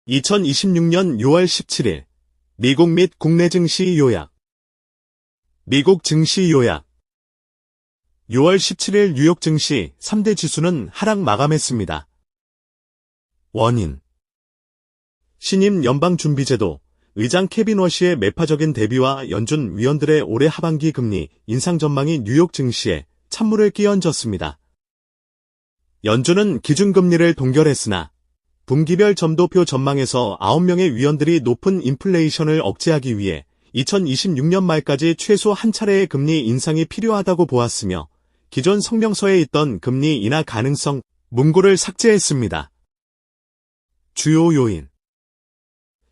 2026년 6월 17일 미국 및 국내 증시 요약. 미국 증시 요약. 6월 17일 뉴욕 증시 3대 지수는 하락 마감했습니다. 원인. 신임 연방준비제도 의장 케빈 워시의 매파적인 대비와 연준 위원들의 올해 하반기 금리 인상 전망이 뉴욕 증시에 찬물을 끼얹었습니다. 연준은 기준금리를 동결했으나 분기별 점도표 전망에서 9명의 위원들이 높은 인플레이션을 억제하기 위해 2026년 말까지 최소 한 차례의 금리 인상이 필요하다고 보았으며 기존 성명서에 있던 금리 인하 가능성 문구를 삭제했습니다. 주요 요인.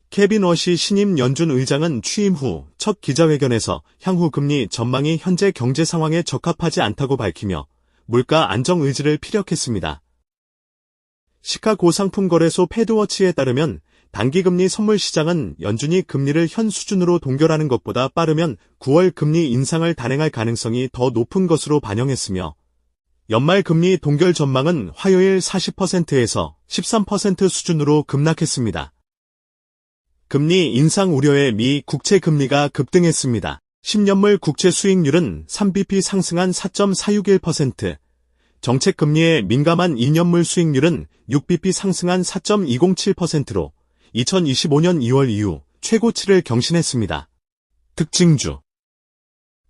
케빈 워시 신임 연준 의장은 취임 후 첫 기자회견에서 향후 금리 전망이 현재 경제 상황에 적합하지 않다고 밝히며 물가 안정 의지를 피력했습니다. 시카고 상품거래소 패드워치에 따르면 단기금리 선물 시장은 연준이 금리를 현 수준으로 동결하는 것보다 빠르면 9월 금리 인상을 단행할 가능성이 더 높은 것으로 반영했으며 연말 금리 동결 전망은 화요일 40%에서 13% 수준으로 급락했습니다. 금리 인상 우려에 미 국채 금리가 급등했습니다. 10년물 국채 수익률은 3bp 상승한 4.461%, 정책 금리에 민감한 2년물 수익률은 6bp 상승한 4.207%로 2025년 2월 이후 최고치를 경신했습니다. 특징주.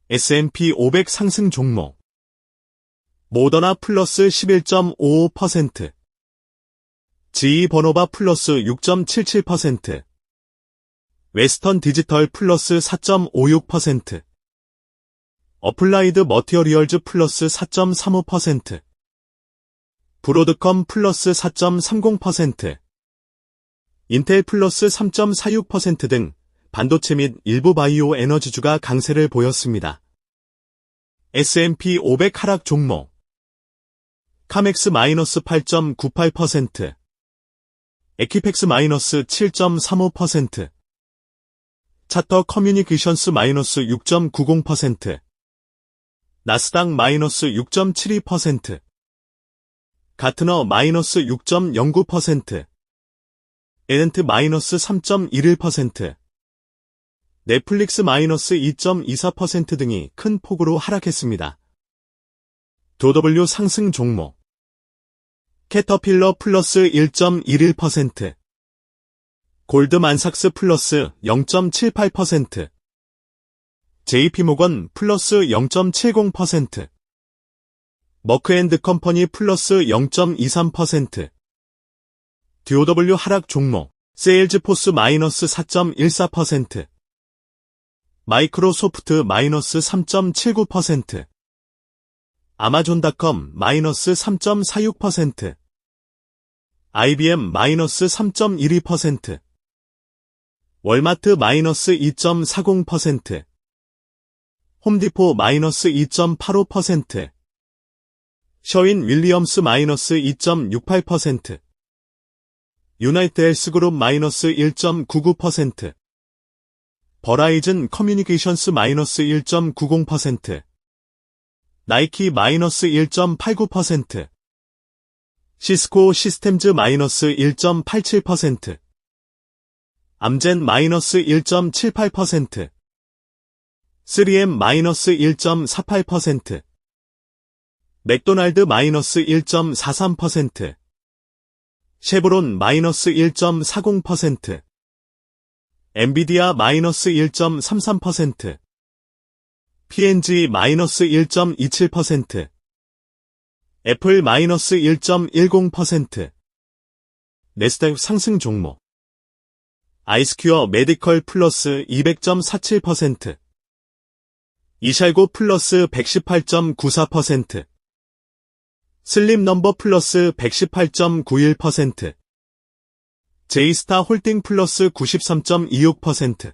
S&P 500 상승 종목. 모더나 플러스 11.55%, GE 버노바 플러스 6.77%, 웨스턴 디지털 플러스 4.56%, 어플라이드 머티어리얼즈 플러스 4.35%, 브로드컴 플러스 4.30%, 인텔 플러스 3.46% 등 반도체 및 일부 바이오 에너지주가 강세를 보였습니다. S&P 500 하락 종목. 카맥스 마이너스 8.98%, 에퀴펙스 마이너스 7.35%, 차터 커뮤니케이션스 마이너스 6.90%, 나스닥 마이너스 6.72%, 가트너 마이너스 6.09%, 에덴트 마이너스 3.11%, 넷플릭스 마이너스 2.24% 등이 큰 폭으로 하락했습니다. 도더블유 상승 종목. 캐터필러 플러스 1.11%, 골드만삭스 플러스 0.78%, JP모건 플러스 0.70%, 머크앤드컴퍼니 플러스 0.23%, DOW 하락 종목. 세일즈포스 마이너스 4.14%, 마이크로소프트 마이너스 3.79%, 아마존닷컴 마이너스 3.46%, IBM 마이너스 3.12%, 월마트 마이너스 2.40%, 홈디포 마이너스 2.85%, 셔윈 윌리엄스 마이너스 2.68%, 유나이트 헬스그룹 마이너스 1.99%, 버라이즌 커뮤니케이션스 마이너스 1.90%, 나이키 마이너스 1.89%, 시스코 시스템즈 마이너스 1.87%, 암젠 마이너스 1.78%, 3M 마이너스 1.48%, 맥도날드 마이너스 1.43%, 쉐브론 마이너스 1.40%, 엔비디아 마이너스 1.33%, P&G 마이너스 1.27%, 애플 마이너스 1.10%, 네스닥 상승 종목. 아이스큐어 메디컬 플러스 200.47%, 이샬고 플러스 118.94%, 슬립넘버 플러스 118.91%, 제이스타 홀딩 플러스 93.26%,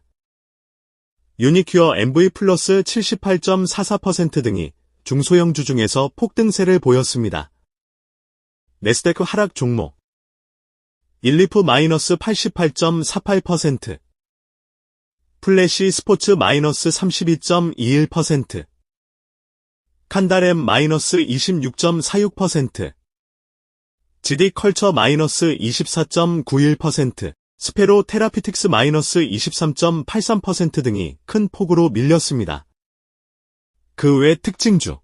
유니큐어 MV 플러스 78.44% 등이 중소형주 중에서 폭등세를 보였습니다. 네스닥 하락 종목. 일리프 마이너스 88.48%, 플래시 스포츠 마이너스 32.21%, 칸달엠 마이너스 26.46%, GD컬처 마이너스 24.91%, 스페로 테라피틱스 마이너스 23.83% 등이 큰 폭으로 밀렸습니다. 그 외 특징주.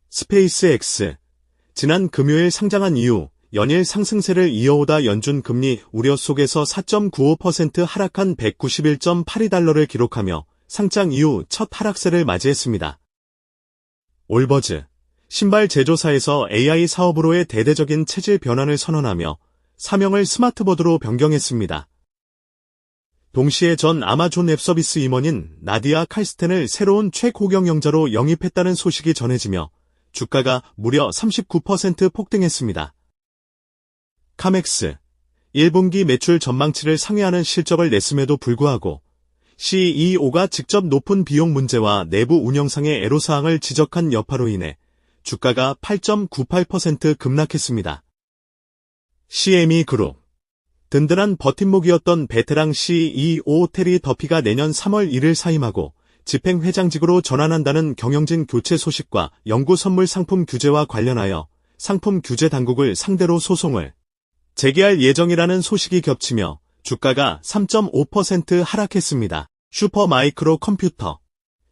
스페이스X. 지난 금요일 상장한 이후 연일 상승세를 이어오다 연준 금리 우려 속에서 4.95% 하락한 191.82달러를 기록하며 상장 이후 첫 하락세를 맞이했습니다. 올버즈. 신발 제조사에서 AI 사업으로의 대대적인 체질 변환을 선언하며 사명을 스마트버드로 변경했습니다. 동시에 전 아마존 앱서비스 임원인 나디아 칼스텐을 새로운 최고경영자로 영입했다는 소식이 전해지며 주가가 무려 39% 폭등했습니다. 카맥스. 1분기 매출 전망치를 상회하는 실적을 냈음에도 불구하고 CEO가 직접 높은 비용 문제와 내부 운영상의 애로사항을 지적한 여파로 인해 주가가 8.98% 급락했습니다. CME 그룹. 든든한 버팀목이었던 베테랑 CEO 테리 더피가 내년 3월 1일 사임하고 집행회장직으로 전환한다는 경영진 교체 소식과 영구 선물 상품 규제와 관련하여 상품 규제 당국을 상대로 소송을 제기할 예정이라는 소식이 겹치며 주가가 3.5% 하락했습니다. 슈퍼마이크로 컴퓨터.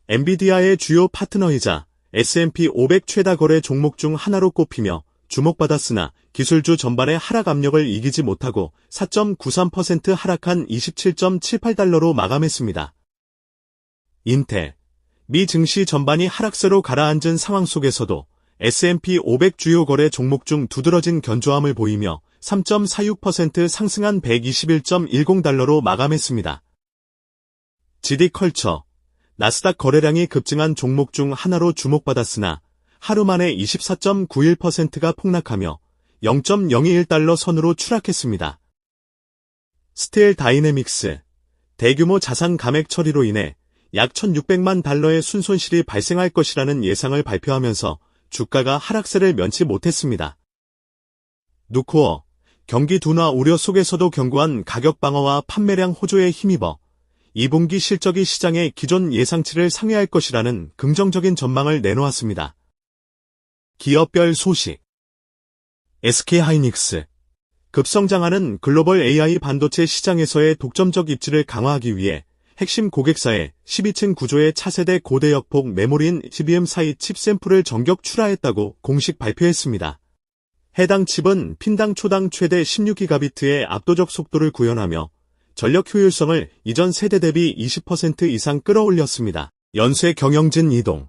엔비디아의 주요 파트너이자 S&P 500 최다 거래 종목 중 하나로 꼽히며 주목받았으나 기술주 전반의 하락 압력을 이기지 못하고 4.93% 하락한 27.78달러로 마감했습니다. 인텔. 미 증시 전반이 하락세로 가라앉은 상황 속에서도 S&P 500 주요 거래 종목 중 두드러진 견조함을 보이며 3.46% 상승한 121.10달러로 마감했습니다. GD컬처. 나스닥 거래량이 급증한 종목 중 하나로 주목받았으나 하루 만에 24.91%가 폭락하며 0.021달러 선으로 추락했습니다. 스틸 다이내믹스. 대규모 자산 감액 처리로 인해 약 1,600만 달러의 순손실이 발생할 것이라는 예상을 발표하면서 주가가 하락세를 면치 못했습니다. 누코어. 경기 둔화 우려 속에서도 견고한 가격 방어와 판매량 호조에 힘입어 2분기 실적이 시장의 기존 예상치를 상회할 것이라는 긍정적인 전망을 내놓았습니다. 기업별 소식. SK하이닉스. 급성장하는 글로벌 AI 반도체 시장에서의 독점적 입지를 강화하기 위해 핵심 고객사에 12층 구조의 차세대 고대역폭 메모리인 HBM4 칩 샘플을 전격 출하했다고 공식 발표했습니다. 해당 칩은 핀당 초당 최대 16기가비트의 압도적 속도를 구현하며 전력 효율성을 이전 세대 대비 20% 이상 끌어올렸습니다. 연쇄 경영진 이동.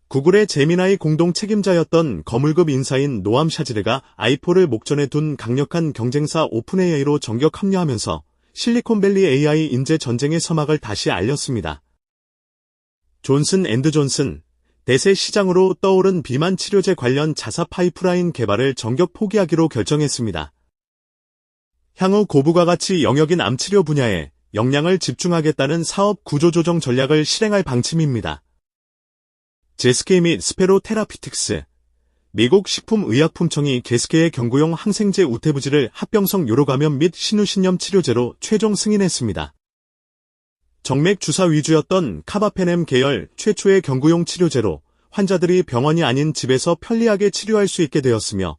구글의 제미나이 공동 책임자였던 거물급 인사인 노암 샤즈레가 아이포를 목전에 둔 강력한 경쟁사 오픈AI로 전격 합류하면서 실리콘밸리 AI 인재 전쟁의 서막을 다시 알렸습니다. 존슨앤드존슨. 대세 시장으로 떠오른 비만 치료제 관련 자사 파이프라인 개발을 전격 포기하기로 결정했습니다. 향후 고부가 가치 영역인 암치료 분야에 역량을 집중하겠다는 사업 구조조정 전략을 실행할 방침입니다. 제스케 및 스페로 테라피틱스. 미국 식품의약품청이 게스케의 경구용 항생제 우테부지를 합병성 요로감염 및 신우신염 치료제로 최종 승인했습니다. 정맥 주사 위주였던 카바페넴 계열 최초의 경구용 치료제로 환자들이 병원이 아닌 집에서 편리하게 치료할 수 있게 되었으며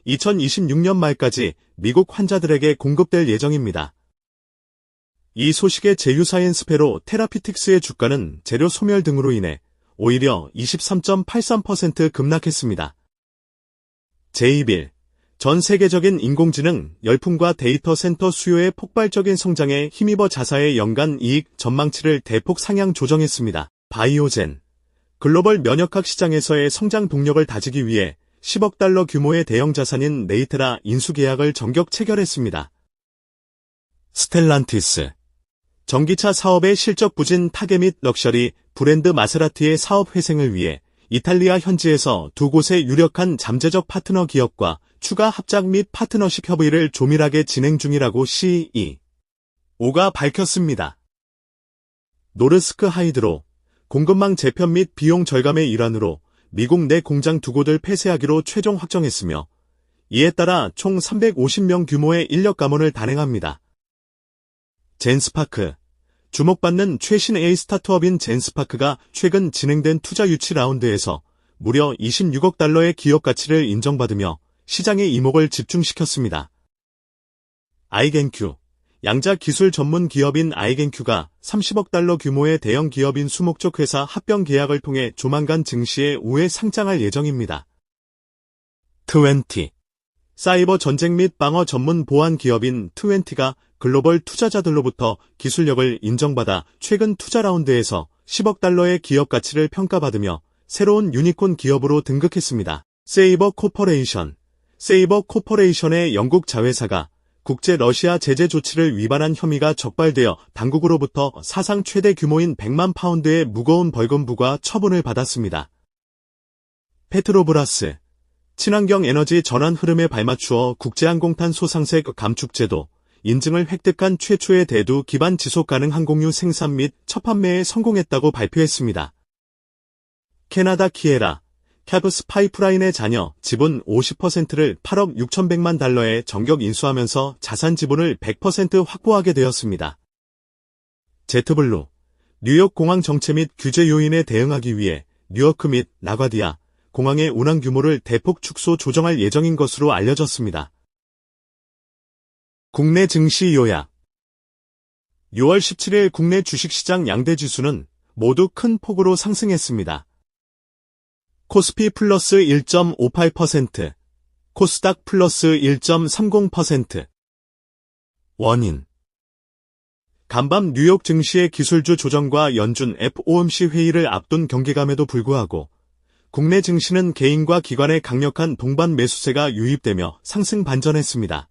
2026년 말까지 미국 환자들에게 공급될 예정입니다. 이 소식에 제휴사인 스페로 테라피틱스의 주가는 재료 소멸 등으로 인해 오히려 23.83% 급락했습니다. 제2빌. 전 세계적인 인공지능, 열풍과 데이터 센터 수요의 폭발적인 성장에 힘입어 자사의 연간 이익 전망치를 대폭 상향 조정했습니다. 바이오젠. 글로벌 면역학 시장에서의 성장 동력을 다지기 위해 10억 달러 규모의 대형 자산인 네이테라 인수 계약을 전격 체결했습니다. 스텔란티스. 전기차 사업의 실적 부진 타겟 및 럭셔리 브랜드 마세라티의 사업 회생을 위해 이탈리아 현지에서 두 곳의 유력한 잠재적 파트너 기업과 추가 합작 및 파트너십 협의를 조밀하게 진행 중이라고 CEO가 밝혔습니다. 노르스크 하이드로. 공급망 재편 및 비용 절감의 일환으로 미국 내 공장 두 곳을 폐쇄하기로 최종 확정했으며 이에 따라 총 350명 규모의 인력 감원을 단행합니다. 젠스파크. 주목받는 최신 AI 스타트업인 젠스파크가 최근 진행된 투자 유치 라운드에서 무려 26억 달러의 기업 가치를 인정받으며 시장의 이목을 집중시켰습니다. 아이겐큐. 양자 기술 전문 기업인 아이겐큐가 30억 달러 규모의 대형 기업인 수목적 회사 합병 계약을 통해 조만간 증시에 우회 상장할 예정입니다. 20. 사이버 전쟁 및 방어 전문 보안 기업인 20가 글로벌 투자자들로부터 기술력을 인정받아 최근 투자 라운드에서 10억 달러의 기업 가치를 평가받으며 새로운 유니콘 기업으로 등극했습니다. 세이버 코퍼레이션의 영국 자회사가 국제 러시아 제재 조치를 위반한 혐의가 적발되어 당국으로부터 사상 최대 규모인 100만 파운드의 무거운 벌금 부과 처분을 받았습니다. 페트로브라스, 친환경 에너지 전환 흐름에 발맞추어 국제항공탄소 상색 감축제도, 인증을 획득한 최초의 대두 기반 지속가능 항공유 생산 및 첫 판매에 성공했다고 발표했습니다. 캐나다 키에라, 캡스 파이프라인의 자녀 지분 50%를 8억 6,100만 달러에 정격 인수하면서 자산 지분을 100% 확보하게 되었습니다. 제트블루, 뉴욕 공항 정체 및 규제 요인에 대응하기 위해 뉴요크 및 라과디아 공항의 운항 규모를 대폭 축소 조정할 예정인 것으로 알려졌습니다. 국내 증시 요약. 6월 17일 국내 주식시장 양대 지수는 모두 큰 폭으로 상승했습니다. 코스피 플러스 1.58%, 코스닥 플러스 1.30%. 원인. 간밤 뉴욕 증시의 기술주 조정과 연준 FOMC 회의를 앞둔 경계감에도 불구하고 국내 증시는 개인과 기관의 강력한 동반 매수세가 유입되며 상승 반전했습니다.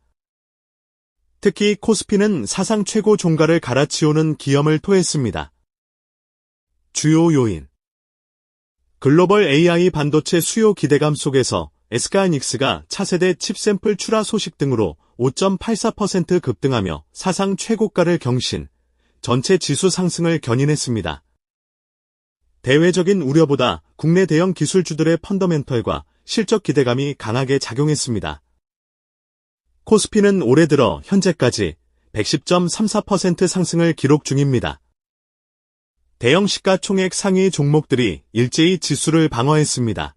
특히 코스피는 사상 최고 종가를 갈아치우는 기염을 토했습니다. 주요 요인. 글로벌 AI 반도체 수요 기대감 속에서 SK하이닉스가 차세대 칩 샘플 출하 소식 등으로 5.84% 급등하며 사상 최고가를 경신, 전체 지수 상승을 견인했습니다. 대외적인 우려보다 국내 대형 기술주들의 펀더멘털과 실적 기대감이 강하게 작용했습니다. 코스피는 올해 들어 현재까지 110.34% 상승을 기록 중입니다. 대형 시가총액 상위 종목들이 일제히 지수를 방어했습니다.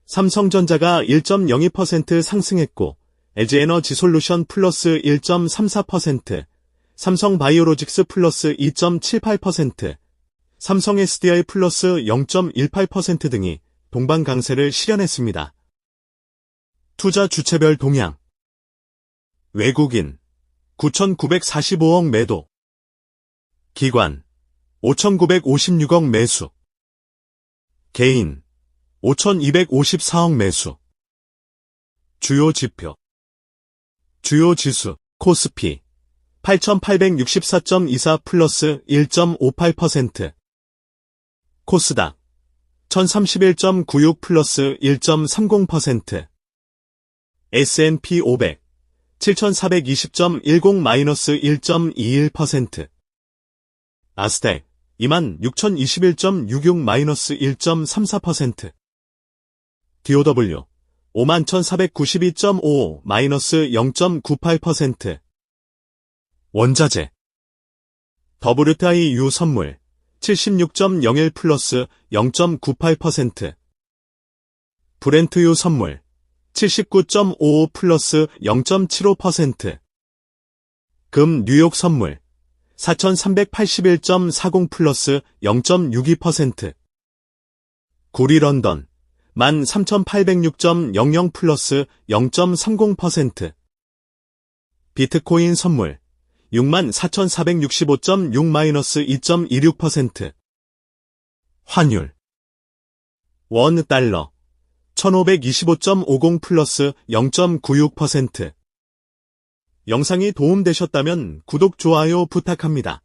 삼성전자가 1.02% 상승했고 LG에너지솔루션 플러스 1.34%, 삼성바이오로직스 플러스 2.78%, 삼성 SDI 플러스 0.18% 등이 동반 강세를 실현했습니다. 투자 주체별 동향. 외국인 9,945억 매도, 기관 5,956억 매수, 개인 5,254억 매수. 주요 지표. 주요 지수 코스피 8,864.24 플러스 1.58%, 코스닥 1,031.96 플러스 1.30%, S&P 500 7,420.10 마이너스 1.21%, 나스닥 26,021.66 마이너스 1.34%, DOW 51,492.55 마이너스 0.98%. 원자재 WTI 선물 76.01 플러스 0.98%, 브렌트유 선물 79.55 플러스 0.75%, 금 뉴욕 선물 4,381.40 플러스 0.62%, 구리 런던 13,806.00 플러스 0.30%, 비트코인 선물 64,465.6 마이너스 2.26%. 환율 원 달러 1,525.50 플러스 0.96%. 영상이 도움되셨다면 구독, 좋아요 부탁합니다.